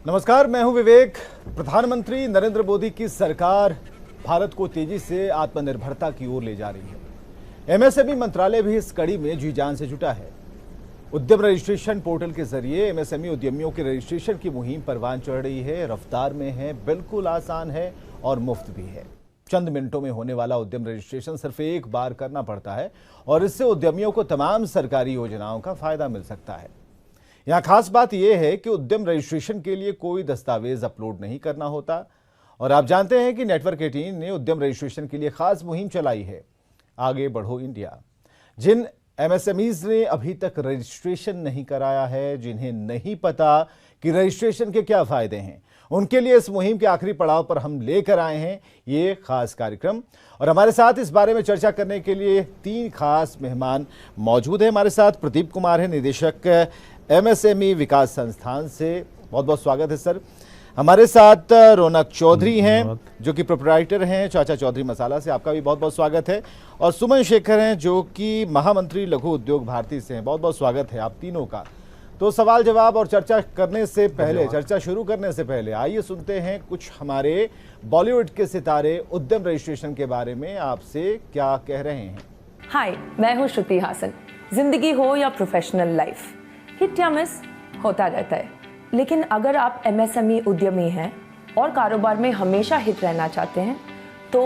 नमस्कार, मैं हूं विवेक। प्रधानमंत्री नरेंद्र मोदी की सरकार भारत को तेजी से आत्मनिर्भरता की ओर ले जा रही है। एमएसएमई मंत्रालय भी इस कड़ी में जी जान से जुटा है। उद्यम रजिस्ट्रेशन पोर्टल के जरिए एमएसएमई उद्यमियों के रजिस्ट्रेशन की मुहिम परवान चढ़ रही है। रफ्तार में है, बिल्कुल आसान है और मुफ्त भी है। चंद मिनटों में होने वाला उद्यम रजिस्ट्रेशन सिर्फ एक बार करना पड़ता है और इससे उद्यमियों को तमाम सरकारी योजनाओं का फायदा मिल सकता है। यहाँ खास बात यह है कि उद्यम रजिस्ट्रेशन के लिए कोई दस्तावेज अपलोड नहीं करना होता। और आप जानते हैं कि नेटवर्क 18 ने उद्यम रजिस्ट्रेशन के लिए खास मुहिम चलाई है, आगे बढ़ो इंडिया। जिन एमएसएमईज ने अभी तक रजिस्ट्रेशन नहीं कराया है, जिन्हें नहीं पता कि रजिस्ट्रेशन के क्या फायदे हैं, उनके लिए इस मुहिम के आखिरी पड़ाव पर हम लेकर आए हैं ये खास कार्यक्रम। और हमारे साथ इस बारे में चर्चा करने के लिए तीन खास मेहमान मौजूद हैं। हमारे साथ प्रदीप कुमार है, निदेशक एमएसएमई विकास संस्थान से। बहुत बहुत स्वागत है सर। हमारे साथ रौनक चौधरी हैं जो कि प्रोप्राइटर हैं चाचा चौधरी मसाला से, आपका भी बहुत बहुत स्वागत है। और सुमन शेखर हैं जो कि महामंत्री लघु उद्योग भारती से हैं, बहुत बहुत स्वागत है आप तीनों का। तो सवाल जवाब और चर्चा शुरू करने से पहले आइए सुनते हैं कुछ हमारे बॉलीवुड के सितारे उद्यम रजिस्ट्रेशन के बारे में आपसे क्या कह रहे हैं। हाय, मैं हूँ श्रुति हासन। जिंदगी हो या प्रोफेशनल लाइफ, हिट या मिस होता रहता है, लेकिन अगर आप एमएसएमई उद्यमी हैं और कारोबार में हमेशा हिट रहना चाहते हैं तो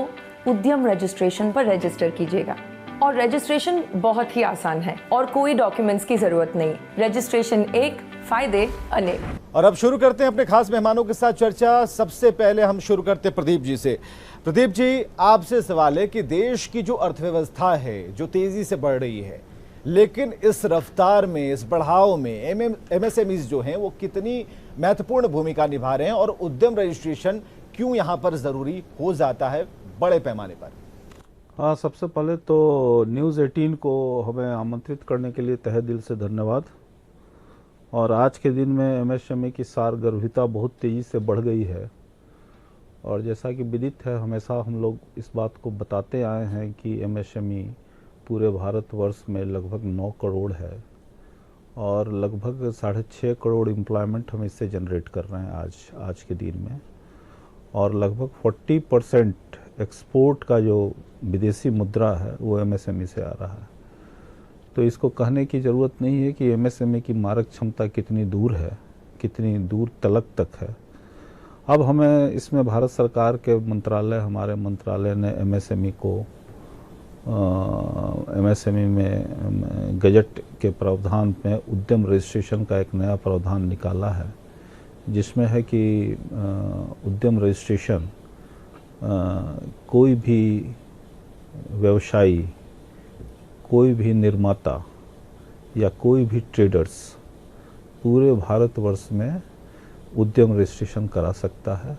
उद्यम रजिस्ट्रेशन पर रजिस्टर कीजिएगा। और रजिस्ट्रेशन बहुत ही आसान है और कोई डॉक्यूमेंट्स की जरूरत नहीं। रजिस्ट्रेशन एक, फायदे अनेक। और अब शुरू करते हैं अपने खास मेहमानों के साथ चर्चा। सबसे पहले हम शुरू करते हैं प्रदीप जी से। प्रदीप जी, आपसे सवाल है कि देश की जो अर्थव्यवस्था है जो तेजी से बढ़ रही है, लेकिन इस रफ्तार में, इस बढ़ाव में एमएसएमईज जो हैं वो कितनी महत्वपूर्ण भूमिका निभा रहे हैं और उद्यम रजिस्ट्रेशन क्यों यहाँ पर ज़रूरी हो जाता है बड़े पैमाने पर? हाँ, सबसे पहले तो न्यूज़ 18 को हमें आमंत्रित करने के लिए तहे दिल से धन्यवाद। और आज के दिन में एमएसएमई की सारगर्भिता बहुत तेज़ी से बढ़ गई है। और जैसा कि विदित है, हमेशा हम लोग इस बात को बताते आए हैं कि एमएसएमई पूरे भारतवर्ष में लगभग 9 करोड़ है और लगभग 6.5 करोड़ एम्प्लॉयमेंट हम इससे जनरेट कर रहे हैं आज के दिन में। और लगभग 40% एक्सपोर्ट का जो विदेशी मुद्रा है वो एमएसएमई से आ रहा है। तो इसको कहने की ज़रूरत नहीं है कि एमएसएमई की मारक क्षमता कितनी दूर है, कितनी दूर तक है। अब हमें इसमें भारत सरकार के मंत्रालय, हमारे मंत्रालय ने एमएसएमई को एमएसएमई में गजट के प्रावधान में उद्यम रजिस्ट्रेशन का एक नया प्रावधान निकाला है, जिसमें है कि उद्यम रजिस्ट्रेशन कोई भी व्यवसायी, कोई भी निर्माता या कोई भी ट्रेडर्स पूरे भारतवर्ष में उद्यम रजिस्ट्रेशन करा सकता है।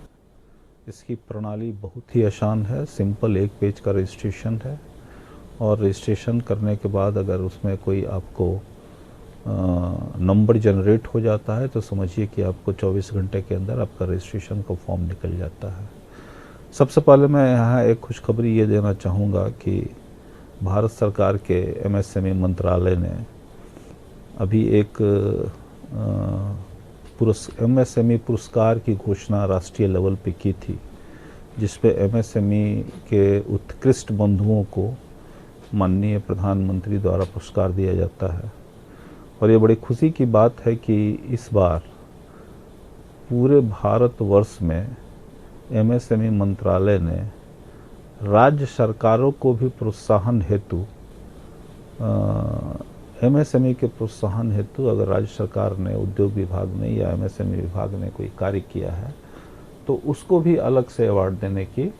इसकी प्रणाली बहुत ही आसान है, सिंपल एक पेज का रजिस्ट्रेशन है। और रजिस्ट्रेशन करने के बाद अगर उसमें कोई आपको नंबर जनरेट हो जाता है तो समझिए कि आपको 24 घंटे के अंदर आपका रजिस्ट्रेशन का फॉर्म निकल जाता है। सबसे पहले मैं यहाँ एक खुशखबरी ये देना चाहूँगा कि भारत सरकार के एमएसएमई मंत्रालय ने अभी एक एमएसएमई पुरस्कार की घोषणा राष्ट्रीय लेवल पे की थी, जिस पे एमएसएमई के उत्कृष्ट बंधुओं को माननीय प्रधानमंत्री द्वारा पुरस्कार दिया जाता है। और ये बड़ी खुशी की बात है कि इस बार पूरे भारतवर्ष में एमएसएमई मंत्रालय ने राज्य सरकारों को भी प्रोत्साहन हेतु एमएसएमई के प्रोत्साहन हेतु अगर राज्य सरकार ने, उद्योग विभाग ने या एमएसएमई विभाग ने कोई कार्य किया है तो उसको भी अलग से अवार्ड देने की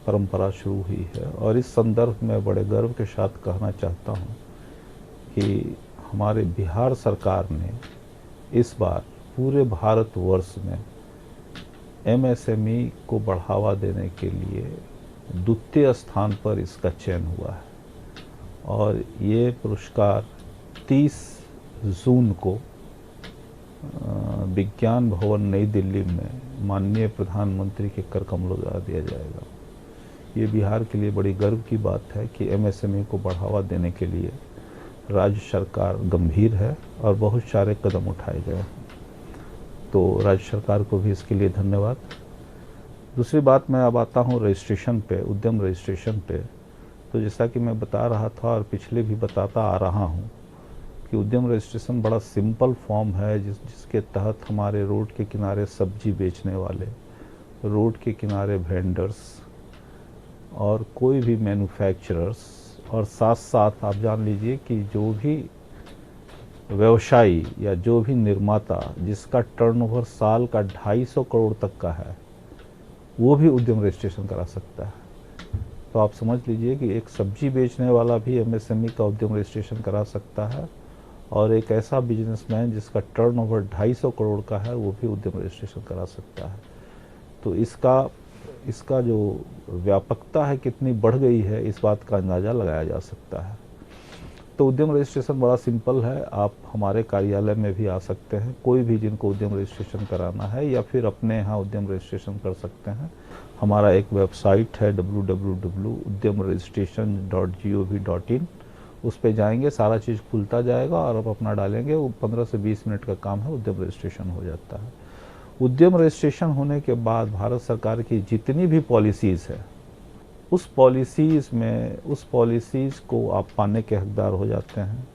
परंपरा शुरू हुई है। और इस संदर्भ में बड़े गर्व के साथ कहना चाहता हूँ कि हमारे बिहार सरकार ने इस बार पूरे भारतवर्ष में एमएसएमई को बढ़ावा देने के लिए द्वितीय स्थान पर इसका चयन हुआ है। और ये पुरस्कार 30 जून को विज्ञान भवन नई दिल्ली में माननीय प्रधानमंत्री के कर कमलों द्वारा दिया जाएगा। ये बिहार के लिए बड़ी गर्व की बात है कि एमएसएमई को बढ़ावा देने के लिए राज्य सरकार गंभीर है और बहुत सारे कदम उठाए गए हैं। तो राज्य सरकार को भी इसके लिए धन्यवाद। दूसरी बात, मैं अब आता हूँ रजिस्ट्रेशन पे, उद्यम रजिस्ट्रेशन पे। तो जैसा कि मैं बता रहा था और पिछले भी बताता आ रहा हूँ कि उद्यम रजिस्ट्रेशन बड़ा सिंपल फॉर्म है जिसके तहत हमारे रोड के किनारे सब्जी बेचने वाले, रोड के किनारे वेंडर्स और कोई भी मैन्युफैक्चरर्स, और साथ साथ आप जान लीजिए कि जो भी व्यवसायी या जो भी निर्माता जिसका टर्नओवर साल का 250 करोड़ तक का है, वो भी उद्यम रजिस्ट्रेशन करा सकता है। तो आप समझ लीजिए कि एक सब्जी बेचने वाला भी एमएसएमई का उद्यम रजिस्ट्रेशन करा सकता है, और एक ऐसा बिजनेसमैन जिसका टर्नओवर 250 करोड़ का है, वो भी उद्यम रजिस्ट्रेशन करा सकता है। तो इसका जो व्यापकता है कितनी बढ़ गई है, इस बात का अंदाज़ा लगाया जा सकता है। तो उद्यम रजिस्ट्रेशन बड़ा सिंपल है। आप हमारे कार्यालय में भी आ सकते हैं, कोई भी जिनको उद्यम रजिस्ट्रेशन कराना है, या फिर अपने यहाँ उद्यम रजिस्ट्रेशन कर सकते हैं। हमारा एक वेबसाइट है www.udyamregistration.gov.in, उस पर जाएंगे, सारा चीज़ खुलता जाएगा और आप अपना डालेंगे, वो 15 से 20 मिनट का काम है, उद्यम रजिस्ट्रेशन हो जाता है। उद्यम रजिस्ट्रेशन होने के बाद भारत सरकार की जितनी भी पॉलिसीज़ है, उस पॉलिसीज़ को आप पाने के हकदार हो जाते हैं,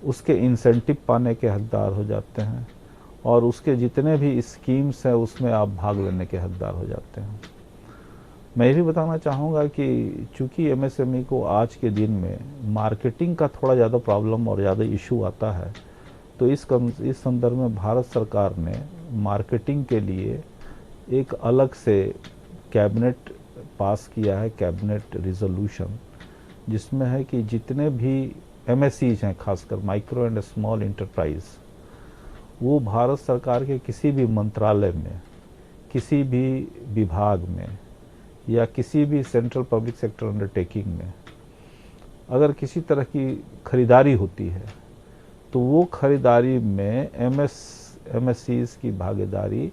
उसके इंसेंटिव पाने के हकदार हो जाते हैं, और उसके जितने भी स्कीम्स हैं उसमें आप भाग लेने के हकदार हो जाते हैं। मैं ये भी बताना चाहूँगा कि चूँकि एमएसएमई को आज के दिन में मार्केटिंग का थोड़ा ज़्यादा प्रॉब्लम और ज़्यादा इशू आता है, तो इस संदर्भ में भारत सरकार ने मार्केटिंग के लिए एक अलग से कैबिनेट पास किया है, कैबिनेट रिजोल्यूशन, जिसमें है कि जितने भी एमएसईज हैं, खासकर माइक्रो एंड स्मॉल इंटरप्राइज, वो भारत सरकार के किसी भी मंत्रालय में, किसी भी विभाग में या किसी भी सेंट्रल पब्लिक सेक्टर अंडरटेकिंग में अगर किसी तरह की खरीदारी होती है, तो वो खरीदारी में एमएसईज की भागीदारी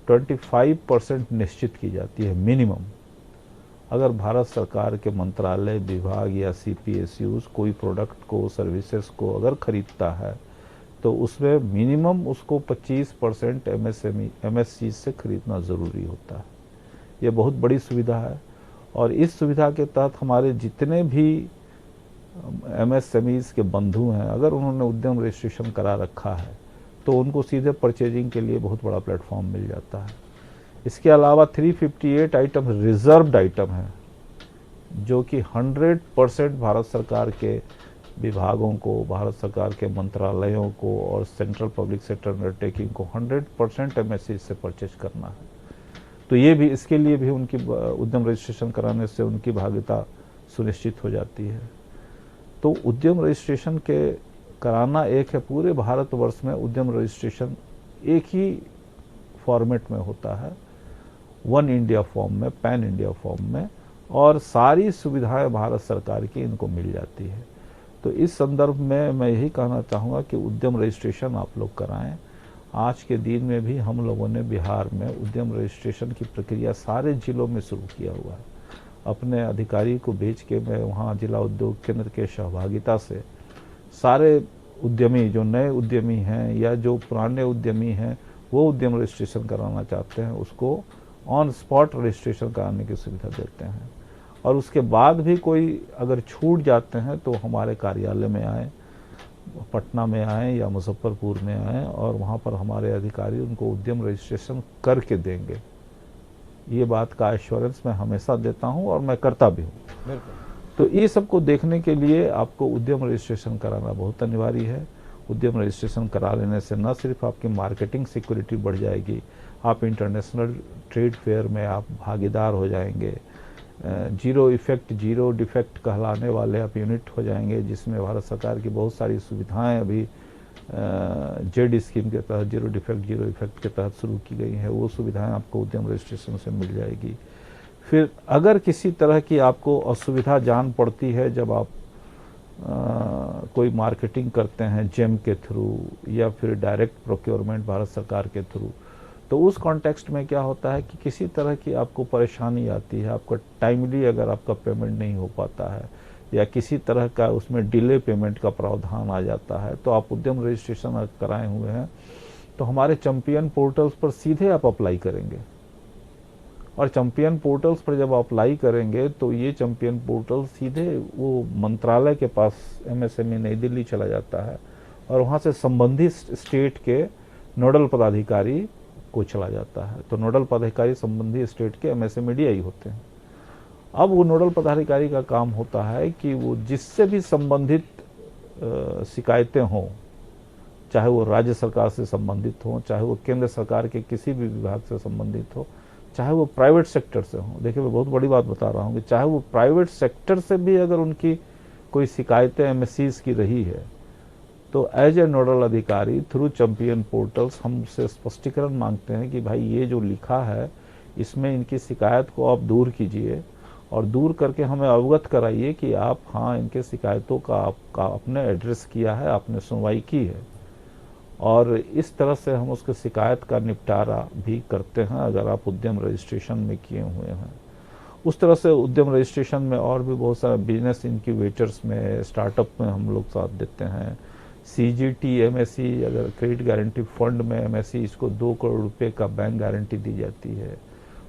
25% निश्चित की जाती है मिनिमम। अगर भारत सरकार के मंत्रालय, विभाग या सीपीएसयूज कोई प्रोडक्ट को, सर्विसेज को अगर खरीदता है, तो उसमें मिनिमम उसको 25% एमएसई से खरीदना ज़रूरी होता है। ये बहुत बड़ी सुविधा है, और इस सुविधा के तहत हमारे जितने भी एमएसएमईज के बंधु हैं, अगर उन्होंने उद्यम रजिस्ट्रेशन करा रखा है, तो उनको सीधे परचेजिंग के लिए बहुत बड़ा प्लेटफॉर्म मिल जाता है। इसके अलावा 358 आइटम रिजर्व्ड आइटम हैं, जो कि 100% भारत सरकार के विभागों को, भारत सरकार के मंत्रालयों को और सेंट्रल पब्लिक सेक्टर अंडरटेकिंग को 100% एमएसई से परचेज करना है। तो ये भी, इसके लिए भी उनकी उद्यम रजिस्ट्रेशन कराने से उनकी भागीदारी सुनिश्चित हो जाती है। तो उद्यम रजिस्ट्रेशन के कराना एक है, पूरे भारतवर्ष में उद्यम रजिस्ट्रेशन एक ही फॉर्मेट में होता है, वन इंडिया फॉर्म में, पैन इंडिया फॉर्म में, और सारी सुविधाएं भारत सरकार की इनको मिल जाती है। तो इस संदर्भ में मैं यही कहना चाहूँगा कि उद्यम रजिस्ट्रेशन आप लोग कराएं। आज के दिन में भी हम लोगों ने बिहार में उद्यम रजिस्ट्रेशन की प्रक्रिया सारे जिलों में शुरू किया हुआ है। अपने अधिकारी को भेज के मैं वहाँ जिला उद्योग केंद्र के सहभागिता से सारे उद्यमी, जो नए उद्यमी हैं या जो पुराने उद्यमी हैं, वो उद्यम रजिस्ट्रेशन कराना चाहते हैं, उसको ऑन स्पॉट रजिस्ट्रेशन कराने की सुविधा देते हैं। और उसके बाद भी कोई अगर छूट जाते हैं तो हमारे कार्यालय में आए, पटना में आए या मुजफ्फरपुर में आए, और वहाँ पर हमारे अधिकारी उनको उद्यम रजिस्ट्रेशन करके देंगे। ये बात का एश्योरेंस मैं हमेशा देता हूँ और मैं करता भी हूँ। तो ये सबको देखने के लिए आपको उद्यम रजिस्ट्रेशन कराना बहुत अनिवार्य है। उद्यम रजिस्ट्रेशन करा लेने से न सिर्फ आपकी मार्केटिंग सिक्योरिटी बढ़ जाएगी, आप इंटरनेशनल ट्रेड फेयर में आप भागीदार हो जाएंगे, जीरो इफेक्ट जीरो डिफेक्ट कहलाने वाले आप यूनिट हो जाएंगे, जिसमें भारत सरकार की बहुत सारी सुविधाएं अभी जेड स्कीम के तहत, जीरो डिफेक्ट जीरो इफेक्ट के तहत शुरू की गई हैं, वो सुविधाएं आपको उद्यम रजिस्ट्रेशन से मिल जाएगी। फिर अगर किसी तरह की आपको असुविधा जान पड़ती है जब आप कोई मार्केटिंग करते हैं जेम के थ्रू या फिर डायरेक्ट प्रोक्योरमेंट भारत सरकार के थ्रू, तो उस कॉन्टेक्स्ट में क्या होता है कि किसी तरह की आपको परेशानी आती है, आपका टाइमली अगर आपका पेमेंट नहीं हो पाता है या किसी तरह का उसमें डिले पेमेंट का प्रावधान आ जाता है, तो आप उद्यम रजिस्ट्रेशन कराए हुए हैं तो हमारे चैंपियन पोर्टल्स पर सीधे आप अप्लाई करेंगे, और चैंपियन पोर्टल्स पर जब अप्लाई करेंगे तो ये चैंपियन पोर्टल सीधे वो मंत्रालय के पास एमएसएमई नई दिल्ली चला जाता है, और वहाँ से संबंधित स्टेट के नोडल पदाधिकारी को चला जाता है। तो नोडल पदाधिकारी संबंधित स्टेट के एमएसएमई डीआई होते हैं। अब वो नोडल पदाधिकारी का काम होता है कि वो जिससे भी संबंधित शिकायतें हों, चाहे वो राज्य सरकार से संबंधित हो, चाहे वो केंद्र सरकार के किसी भी विभाग से संबंधित हो, चाहे वो प्राइवेट सेक्टर से हो। देखिए, मैं बहुत बड़ी बात बता रहा हूँ कि चाहे वो प्राइवेट सेक्टर से भी अगर उनकी कोई शिकायतें एमएससीज की रही है, तो एज ए नोडल अधिकारी थ्रू चैंपियन पोर्टल्स हमसे स्पष्टीकरण मांगते हैं कि भाई ये जो लिखा है इसमें इनकी शिकायत को आप दूर कीजिए, और दूर करके हमें अवगत कराइए कि आप हाँ इनके शिकायतों का आपने एड्रेस किया है, आपने सुनवाई की है, और इस तरह से हम उसके शिकायत का निपटारा भी करते हैं अगर आप उद्यम रजिस्ट्रेशन में किए हुए हैं। उस तरह से उद्यम रजिस्ट्रेशन में और भी बहुत सारे बिजनेस इनक्यूबेटर्स में, स्टार्टअप में हम लोग साथ देते हैं। सीजीटी एमएससी, अगर क्रेडिट गारंटी फंड में एमएससी, इसको 2 करोड़ रुपए का बैंक गारंटी दी जाती है।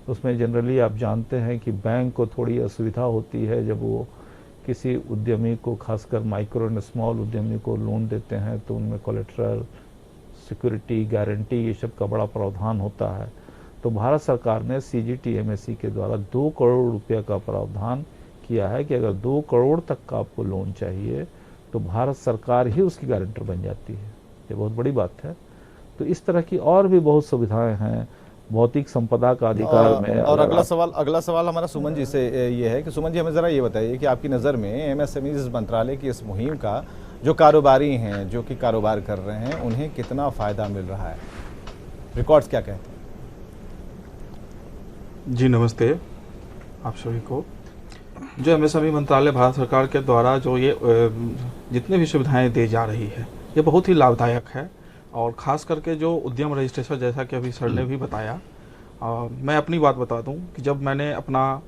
उसमें जनरली आप जानते हैं कि बैंक को थोड़ी असुविधा होती है जब वो किसी उद्यमी को, खासकर माइक्रो एंड स्मॉल उद्यमी को लोन देते हैं, तो उनमें कोलेटरल, सिक्योरिटी, गारंटी, ये सब का बड़ा प्रावधान होता है। तो भारत सरकार ने सीजीटी एमएससी के द्वारा 2 करोड़ रुपये का प्रावधान किया है कि अगर 2 करोड़ तक का आपको लोन चाहिए तो भारत सरकार ही उसकी गारंटर बन जाती है। ये बहुत बड़ी बात है। तो इस तरह की और भी बहुत सुविधाएं हैं भौतिक संपदा का अधिकार में। और अगला सवाल हमारा सुमन जी से ये है कि सुमन जी, हमें ज़रा ये बताइए कि आपकी नज़र में एमएसएमई मंत्रालय की इस मुहिम का जो कारोबारी हैं, जो कि कारोबार कर रहे हैं, उन्हें कितना फ़ायदा मिल रहा है? रिकॉर्ड्स क्या कहते हैं? जी नमस्ते आप सभी को। जो एमएसएमई मंत्रालय भारत सरकार के द्वारा जो ये जितने भी सुविधाएं दी जा रही है, ये बहुत ही लाभदायक है। और ख़ास करके जो उद्यम रजिस्ट्रेशन, जैसा कि अभी सर ने भी बताया, मैं अपनी बात बता दूं कि जब मैंने अपना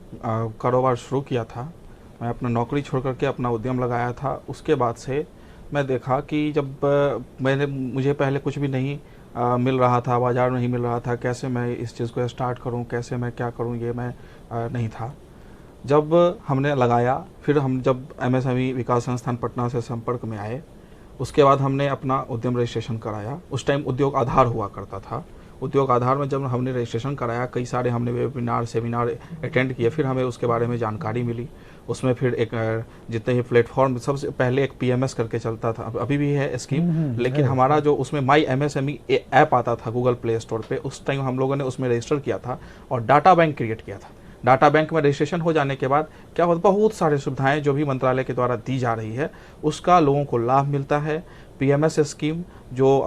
कारोबार शुरू किया था, मैं अपना नौकरी छोड़ करके अपना उद्यम लगाया था, उसके बाद से मैं देखा कि जब मुझे पहले कुछ भी नहीं मिल रहा था, बाज़ार नहीं मिल रहा था, कैसे मैं इस चीज़ को स्टार्ट करूं, कैसे मैं क्या करूं, ये मैं नहीं था। जब हमने लगाया, फिर हम जब एमएसएमई विकास संस्थान पटना से संपर्क में आए, उसके बाद हमने अपना उद्यम रजिस्ट्रेशन कराया। उस टाइम उद्योग आधार हुआ करता था। उद्योग आधार में जब हमने रजिस्ट्रेशन कराया, कई सारे हमने वेबिनार, सेमिनार अटेंड किए, फिर हमें उसके बारे में जानकारी मिली। उसमें फिर एक जितने ही प्लेटफॉर्म, सबसे पहले एक पीएमएस करके चलता था, अभी भी है स्कीम, लेकिन हमारा जो उसमें माई एमएसएमई ऐप आता था गूगल प्ले स्टोर पे, उस टाइम हम लोगों ने उसमें रजिस्टर किया था और डाटा बैंक क्रिएट किया था। डाटा बैंक में रजिस्ट्रेशन हो जाने के बाद क्या होता है, बहुत सारी सुविधाएं जो भी मंत्रालय के द्वारा दी जा रही है उसका लोगों को लाभ मिलता है। पीएमएस स्कीम जो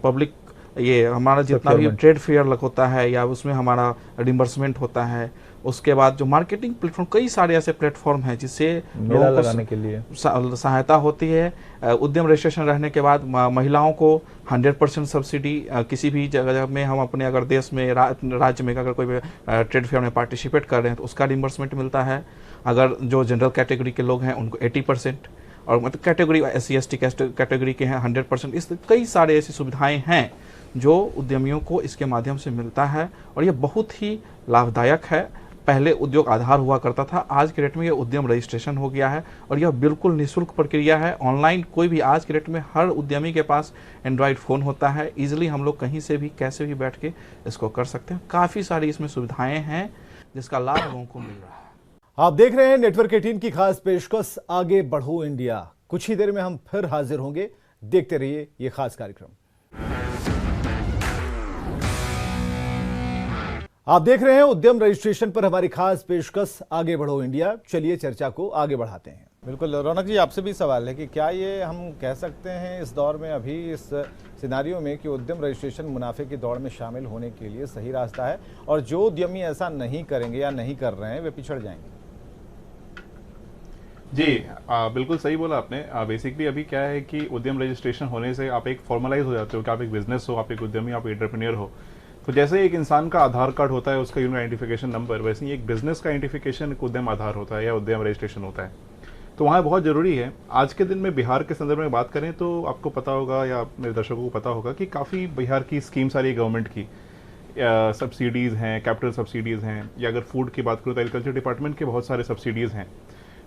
पब्लिक, ये हमारा जितना भी ट्रेड फेयर होता है या उसमें हमारा रिम्बर्समेंट होता है, उसके बाद जो मार्केटिंग प्लेटफॉर्म, कई सारे ऐसे प्लेटफॉर्म हैं जिससे लोगों को लगाने के लिए सहायता होती है। उद्यम रजिस्ट्रेशन रहने के बाद महिलाओं को 100% सब्सिडी, किसी भी जगह में हम अपने अगर देश में, राज्य में अगर कोई ट्रेड फेयर में पार्टिसिपेट कर रहे हैं तो उसका रिम्बर्समेंट मिलता है। अगर जो जनरल कैटेगरी के लोग हैं उनको 80%, और मतलब कैटेगरी SC/ST कैटेगरी के हैं 100%। इस कई सारे ऐसी सुविधाएं हैं जो उद्यमियों को इसके माध्यम से मिलता है, और ये बहुत ही लाभदायक है। पहले उद्योग आधार हुआ करता था, आज के डेट में ये उद्यम रजिस्ट्रेशन हो गया है, और यह बिल्कुल निःशुल्क प्रक्रिया है। ऑनलाइन कोई भी, आज के डेट में हर उद्यमी के पास एंड्रॉयड फ़ोन होता है, ईजिली हम लोग कहीं से भी कैसे भी बैठ के इसको कर सकते हैं। काफ़ी सारी इसमें सुविधाएँ हैं जिसका लाभ लोगों को मिल रहा है। आप देख रहे हैं नेटवर्क 18 की खास पेशकश आगे बढ़ो इंडिया। कुछ ही देर में हम फिर हाजिर होंगे, देखते रहिए ये खास कार्यक्रम। आप देख रहे हैं उद्यम रजिस्ट्रेशन पर हमारी खास पेशकश आगे बढ़ो इंडिया। चलिए चर्चा को आगे बढ़ाते हैं। बिल्कुल रौनक जी, आपसे भी सवाल है कि क्या ये हम कह सकते हैं इस दौर में, अभी इस सिनारियो में, कि उद्यम रजिस्ट्रेशन मुनाफे की दौड़ में शामिल होने के लिए सही रास्ता है, और जो उद्यमी ऐसा नहीं करेंगे या नहीं कर रहे हैं वे पिछड़ जाएंगे? जी बिल्कुल सही बोला आपने। बेसिकली अभी क्या है कि उद्यम रजिस्ट्रेशन होने से आप एक फॉर्मलाइज हो जाते हो कि आप एक बिजनेस हो, आप एक उद्यमी, आप एंटरप्रेन्योर हो। तो जैसे एक इंसान का आधार कार्ड होता है, उसका यूनिक आइडेंटिफिकेशन नंबर, वैसे ही एक बिजनेस का आइडेंटिफिकेशन एक उद्यम आधार होता है या उद्यम रजिस्ट्रेशन होता है। तो वहाँ बहुत ज़रूरी है। आज के दिन में बिहार के संदर्भ में बात करें तो आपको पता होगा या मेरे दर्शकों को पता होगा कि काफ़ी बिहार की स्कीम्स आ रही है गवर्नमेंट की, सब्सिडीज़ हैं, कैपिटल सब्सिडीज़ हैं, या अगर फूड की बात करूँ तो एग्रीकल्चर डिपार्टमेंट के बहुत सारे सब्सिडीज़ हैं।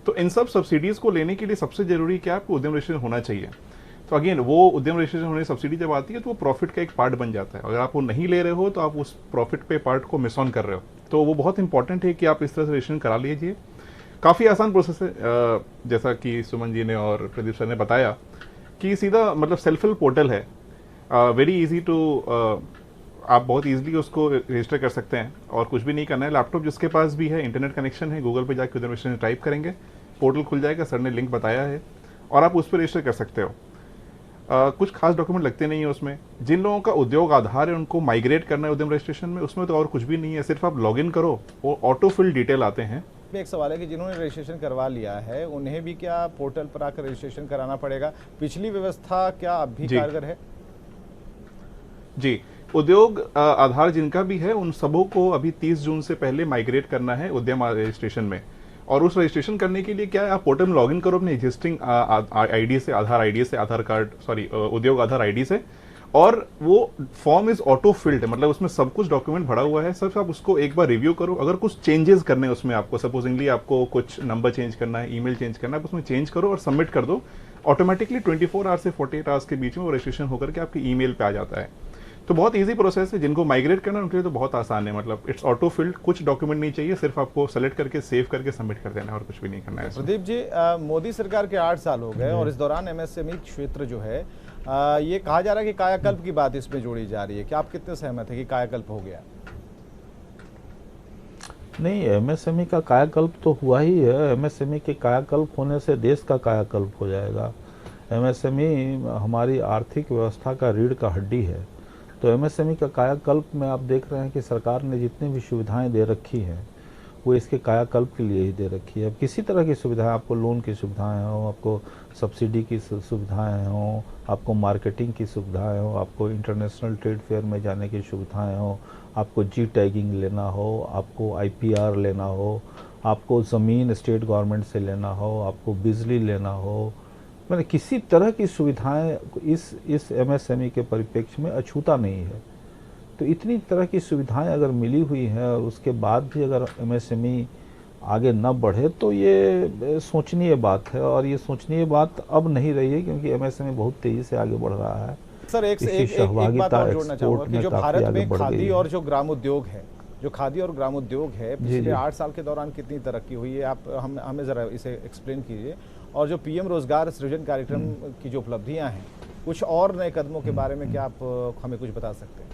तो इन सब सब्सिडीज़ को लेने के लिए सबसे ज़रूरी क्या है, आपको उद्यम रजिस्ट्रेशन होना चाहिए। तो अगेन वो उद्यम रजिस्ट्रेशन होने सब्सिडी जब आती है तो वो प्रॉफिट का एक पार्ट बन जाता है। अगर आप वो नहीं ले रहे हो तो आप उस प्रॉफिट पे पार्ट को मिस ऑन कर रहे हो। तो वो बहुत इंपॉर्टेंट है कि आप इस तरह से रजिस्ट्रेशन करा लीजिए। काफ़ी आसान प्रोसेस है, जैसा कि सुमन जी ने और प्रदीप सर ने बताया कि सीधा मतलब सेल्फ हेल्प पोर्टल है, वेरी इजी टू, आप बहुत इजीली उसको रजिस्टर कर सकते हैं और कुछ भी नहीं करना है। लैपटॉप जिसके पास भी है, इंटरनेट कनेक्शन है, गूगल पे जाकर उद्यम रजिस्ट्रेशन टाइप करेंगे, पोर्टल खुल जाएगा, सर ने लिंक बताया है और आप उस पर रजिस्टर कर सकते हो। कुछ खास डॉक्यूमेंट लगते नहीं है उसमें। जिन लोगों का उद्योग आधार है उनको माइग्रेट करना है उद्यम रजिस्ट्रेशन में, उसमें तो और कुछ भी नहीं है, सिर्फ आप लॉगिन करो, वो ऑटो फिल डिटेल आते हैं। एक सवाल है कि जिन्होंने रजिस्ट्रेशन करवा लिया है उन्हें भी क्या पोर्टल पर आकर रजिस्ट्रेशन कराना पड़ेगा? पिछली व्यवस्था क्या अब भी कारगर है? जी, उद्योग आधार जिनका भी है उन सबों को अभी 30 जून से पहले माइग्रेट करना है उद्यम रजिस्ट्रेशन में। और उस रजिस्ट्रेशन करने के लिए क्या है, आप पोर्टल में लॉगिन करो अपने एग्जिस्टिंग आईडी से, आधार कार्ड, सॉरी उद्योग आधार आईडी से, और वो फॉर्म इज ऑटो फिल्ड, मतलब उसमें सब कुछ डॉक्यूमेंट भरा हुआ है। सिर्फ आप उसको एक बार रिव्यू करो, अगर कुछ चेंजेस करने हैं उसमें आपको, सपोजिंगली आपको कुछ नंबर चेंज करना है, ईमेल चेंज करना है, उसमें चेंज करो और सबमिट कर दो। ऑटोमेटिकली 24 आवर्स से 48 आवर्स के बीच में वो रजिस्ट्रेशन होकर के आपकी ईमेल पे आ जाता है। तो बहुत इजी प्रोसेस है, जिनको माइग्रेट करना है उनके लिए तो बहुत आसान है, मतलब इट्स ऑटो फिल्ड, कुछ डॉक्यूमेंट नहीं चाहिए, सिर्फ आपको सेलेक्ट करके सेव करके सबमिट कर देना है और कुछ भी नहीं करना है। प्रदीप जी, मोदी सरकार के 8 साल हो गए और इस दौरान एमएसएमई क्षेत्र जो है, ये कहा जा रहा है कि कायाकल्प की बात इसमें जोड़ी जा रही है। क्या आप कितने सहमत हैं कि कायाकल्प हो गया? नहीं, एमएसएमई का कायाकल्प तो हुआ ही है। एमएसएमई के कायाकल्प होने से देश का कायाकल्प हो जाएगा। एमएसएमई हमारी आर्थिक व्यवस्था का रीढ़ का हड्डी है। तो एमएसएमई का कायाकल्प में आप देख रहे हैं कि सरकार ने जितनी भी सुविधाएं दे रखी हैं वो इसके कायाकल्प के लिए ही दे रखी है। अब किसी तरह की सुविधाएं, आपको लोन की सुविधाएं हो, आपको सब्सिडी की सुविधाएं हो, आपको मार्केटिंग की सुविधाएं हो, आपको इंटरनेशनल ट्रेड फेयर में जाने की सुविधाएं हो, आपको जी टैगिंग लेना हो, आपको आईपीआर लेना हो, आपको ज़मीन स्टेट गवर्नमेंट से लेना हो, आपको बिजली लेना हो, मैंने किसी तरह की सुविधाएं इस एमएसएमई के परिप्रेक्ष्य में अछूता नहीं है। तो इतनी तरह की सुविधाएं अगर मिली हुई हैं और उसके बाद भी अगर एमएसएमई आगे न बढ़े तो ये सोचनीय बात है, और ये सोचनीय बात अब नहीं रही है क्योंकि एमएसएमई बहुत तेजी से आगे बढ़ रहा है। सर एक बात और जोड़ना चाहूँगा कि जो भारत में खादी और जो ग्रामोद्योग है, पिछले 8 साल के दौरान कितनी तरक्की हुई है, आप हमें ज़रा इसे एक्सप्लेन कीजिए। और जो पीएम रोजगार सृजन कार्यक्रम की जो उपलब्धियां हैं, कुछ और नए कदमों के बारे में क्या आप हमें कुछ बता सकते हैं?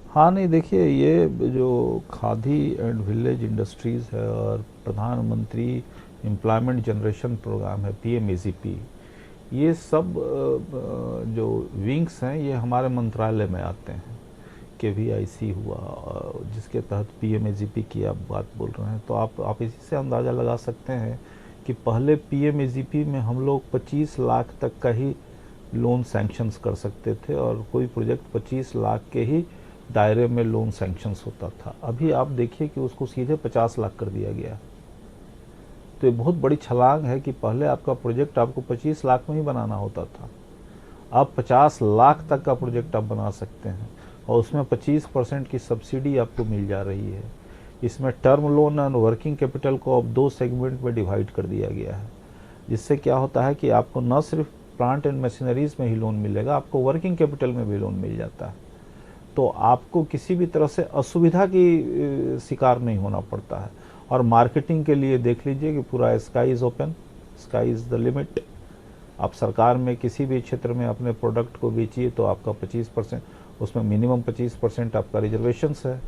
हाँ, नहीं, देखिए, ये जो खादी एंड विलेज इंडस्ट्रीज़ है और प्रधानमंत्री एम्प्लॉयमेंट जनरेशन प्रोग्राम है, पीएमएजीपी, ये सब जो विंग्स हैं ये हमारे मंत्रालय में आते हैं। केवीआईसी हुआ, जिसके तहत पीएमएजीपी की आप बात बोल रहे हैं, तो आप इसी से अंदाज़ा लगा सकते हैं कि पहले पीएमएजीपी में हम लोग 25 लाख तक का ही लोन सैंक्शंस कर सकते थे और कोई प्रोजेक्ट 25 लाख के ही दायरे में लोन सैंक्शंस होता था। अभी आप देखिए कि उसको सीधे 50 लाख कर दिया गया। तो ये बहुत बड़ी छलांग है कि पहले आपका प्रोजेक्ट आपको 25 लाख में ही बनाना होता था, अब 50 लाख तक का प्रोजेक्ट आप बना सकते हैं और उसमें 25% की सब्सिडी आपको मिल जा रही है। इसमें टर्म लोन और वर्किंग कैपिटल को अब 2 सेगमेंट में डिवाइड कर दिया गया है, जिससे क्या होता है कि आपको न सिर्फ प्लांट एंड मशीनरीज में ही लोन मिलेगा, आपको वर्किंग कैपिटल में भी लोन मिल जाता है। तो आपको किसी भी तरह से असुविधा की शिकार नहीं होना पड़ता है। और मार्केटिंग के लिए देख लीजिए कि पूरा sky is open, sky is the limit. आप सरकार में किसी भी क्षेत्र में अपने प्रोडक्ट को बेचिए तो आपका 25%, उसमें मिनिमम 25% आपका रिजर्वेशंस है।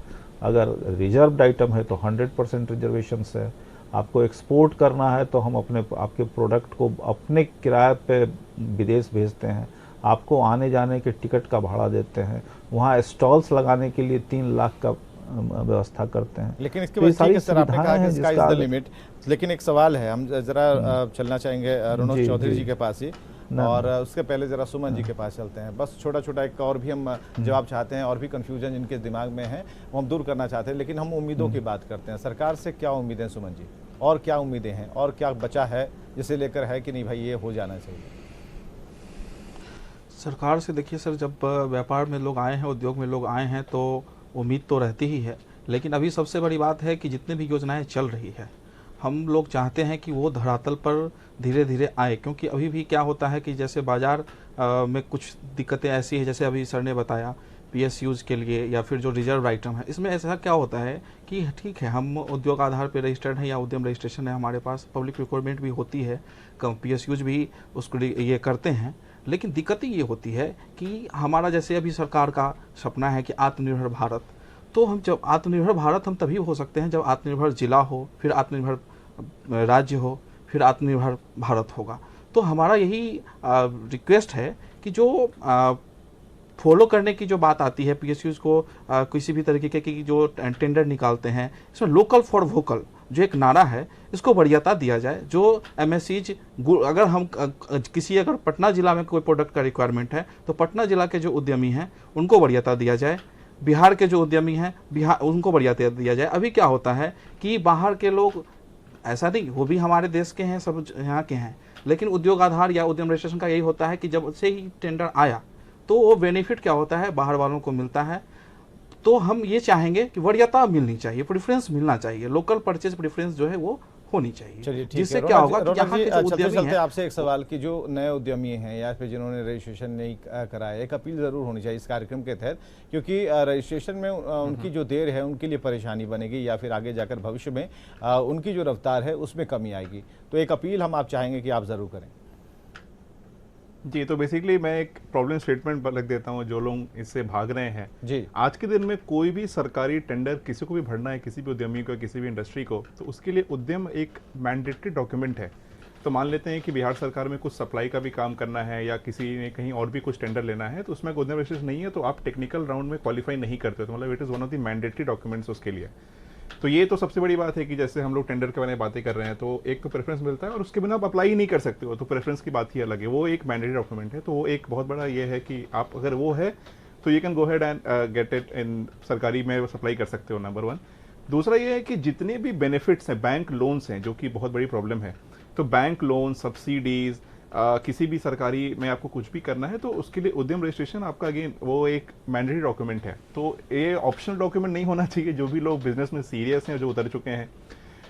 अगर रिजर्व्ड आइटम है तो 100% रिजर्वेशंस है। आपको एक्सपोर्ट करना है तो हम आपके प्रोडक्ट को अपने किराए पे विदेश भेजते हैं, आपको आने जाने के टिकट का भाड़ा देते हैं, वहाँ स्टॉल्स लगाने के लिए 3 लाख का व्यवस्था करते हैं। लेकिन इसके बाद ठीक है सर, आपने कहा कि स्काई इज द लिमिट, लेकिन एक सवाल है, हम जरा चलना चाहेंगे रोनक चौधरी जी के पास ही। और उसके पहले जरा सुमन जी के पास चलते हैं। बस छोटा छोटा एक और भी हम जवाब चाहते हैं, और भी कंफ्यूजन जिनके दिमाग में है वो हम दूर करना चाहते हैं, लेकिन हम उम्मीदों की बात करते हैं। सरकार से क्या उम्मीदें सुमन जी, और क्या उम्मीदें हैं, और क्या बचा है जिसे लेकर है कि नहीं भाई ये हो जाना चाहिए? सरकार से देखिए सर, जब व्यापार में लोग आए हैं, उद्योग में लोग आए हैं, तो उम्मीद तो रहती ही है। लेकिन अभी सबसे बड़ी बात है कि जितनी भी योजनाएं चल रही है, हम लोग चाहते हैं कि वो धरातल पर धीरे धीरे आए, क्योंकि अभी भी क्या होता है कि जैसे बाजार में कुछ दिक्कतें ऐसी है, जैसे अभी सर ने बताया PSUs के लिए या फिर जो रिजर्व आइटम है, इसमें ऐसा क्या होता है कि ठीक है हम उद्योग आधार पर रजिस्टर्ड हैं या उद्यम रजिस्ट्रेशन है हमारे पास, पब्लिक रिक्वायरमेंट भी होती है, PSUs भी उसको ये करते हैं, लेकिन दिक्कत ये होती है कि हमारा जैसे अभी सरकार का सपना है कि आत्मनिर्भर भारत, तो हम जब आत्मनिर्भर भारत हम तभी हो सकते हैं जब आत्मनिर्भर जिला हो, फिर आत्मनिर्भर राज्य हो, फिर आत्मनिर्भर भारत होगा। तो हमारा यही रिक्वेस्ट है कि जो फॉलो करने की जो बात आती है, PSUs को किसी भी तरीके की जो टेंडर निकालते हैं, इसमें लोकल फॉर वोकल जो एक नारा है, इसको वरीयता दिया जाए। जो MSCs अगर हम अगर पटना जिला में कोई प्रोडक्ट का रिक्वायरमेंट है तो पटना जिला के जो उद्यमी हैं उनको वरीयता दिया जाए, बिहार के जो उद्यमी हैं बिहार उनको वरीयता दिया जाए। अभी क्या होता है कि बाहर के लोग, ऐसा नहीं वो भी हमारे देश के हैं, सब यहाँ के हैं, लेकिन उद्योग आधार या उद्यम रजिस्ट्रेशन का यही होता है कि जब से ही टेंडर आया तो वो बेनिफिट क्या होता है बाहर वालों को मिलता है। तो हम ये चाहेंगे कि वरीयता मिलनी चाहिए, प्रेफरेंस मिलना चाहिए, लोकल परचेज प्रेफरेंस जो है वो होनी चाहिए। चलिए ठीक जिससे है। क्या होगा कि यहाँ के जो उद्यमी हैं, आपसे एक सवाल कि जो नए उद्यमी हैं या फिर जिन्होंने रजिस्ट्रेशन नहीं कराया, एक अपील जरूर होनी चाहिए इस कार्यक्रम के तहत, क्योंकि रजिस्ट्रेशन में उनकी जो देर है उनके लिए परेशानी बनेगी या फिर आगे जाकर भविष्य में उनकी जो रफ्तार है उसमें कमी आएगी। तो एक अपील हम आप चाहेंगे कि आप जरूर करें। जी, तो बेसिकली मैं एक प्रॉब्लम स्टेटमेंट लिख देता हूँ, जो लोग इससे भाग रहे हैं जी। आज के दिन में कोई भी सरकारी टेंडर किसी को भी भरना है, किसी भी उद्यमी को, किसी भी इंडस्ट्री को, तो उसके लिए उद्यम एक मैंडेटरी डॉक्यूमेंट है। तो मान लेते हैं कि बिहार सरकार में कुछ सप्लाई का भी काम करना है या किसी ने कहीं और भी कुछ टेंडर लेना है, तो उसमें उद्यम रजिस्ट्रेशन नहीं है तो आप टेक्निकल राउंड में क्वालिफाई नहीं करते, तो मतलब it is one of the mandatory documents उसके लिए। तो ये तो सबसे बड़ी बात है कि जैसे हम लोग टेंडर के बारे में बातें कर रहे हैं, तो एक तो प्रेफरेंस मिलता है और उसके बिना आप अप्लाई ही नहीं कर सकते हो, तो प्रेफरेंस की बात ही अलग है, वो एक मैंडेटरी डॉक्यूमेंट है। तो वो एक बहुत बड़ा ये है कि आप अगर वो है तो you can go head and get it in, सरकारी में सप्लाई कर सकते हो, नंबर 1। दूसरा ये है कि जितने भी बेनिफिट्स हैं, बैंक लोन्स हैं, जो कि बहुत बड़ी प्रॉब्लम है, तो बैंक लोन, सब्सिडीज, किसी भी सरकारी में आपको कुछ भी करना है तो उसके लिए उद्यम रजिस्ट्रेशन आपका अगेन वो एक मैंडेटरी डॉक्यूमेंट है। तो ये ऑप्शनल डॉक्यूमेंट नहीं होना चाहिए। जो भी लोग बिजनेस में सीरियस हैं, जो उतर चुके हैं,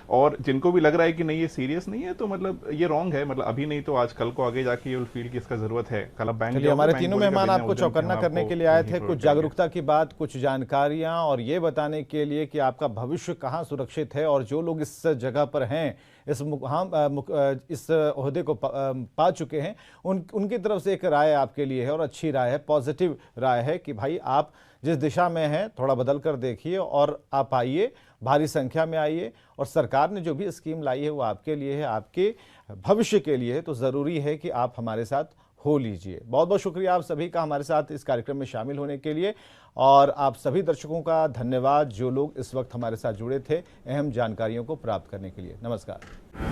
और जिनको भी लग रहा है कि नहीं ये सीरियस नहीं है, तो मतलब ये रॉन्ग है, मतलब अभी नहीं तो आज कल को आगे जाके यू फील कि इसका जरूरत है। कल आप बैंक, हमारे तीनों मेहमान आपको चौकन्ना करने के लिए आए थे, कुछ जागरूकता की बात, कुछ जानकारियां, और ये बताने के लिए कि आपका भविष्य कहां सुरक्षित है, और जो लोग इस जगह पर हैं, इस ओहदे को पा चुके हैं, उनकी तरफ से एक राय आपके लिए है, और अच्छी राय है, पॉजिटिव राय है कि भाई आप जिस दिशा में हैं थोड़ा बदल कर देखिए और आप आइए, भारी संख्या में आइए, और सरकार ने जो भी स्कीम लाई है वो आपके लिए है, आपके भविष्य के लिए है, तो ज़रूरी है कि आप हमारे साथ हो लीजिए। बहुत बहुत शुक्रिया आप सभी का हमारे साथ इस कार्यक्रम में शामिल होने के लिए, और आप सभी दर्शकों का धन्यवाद जो लोग इस वक्त हमारे साथ जुड़े थे अहम जानकारियों को प्राप्त करने के लिए। नमस्कार।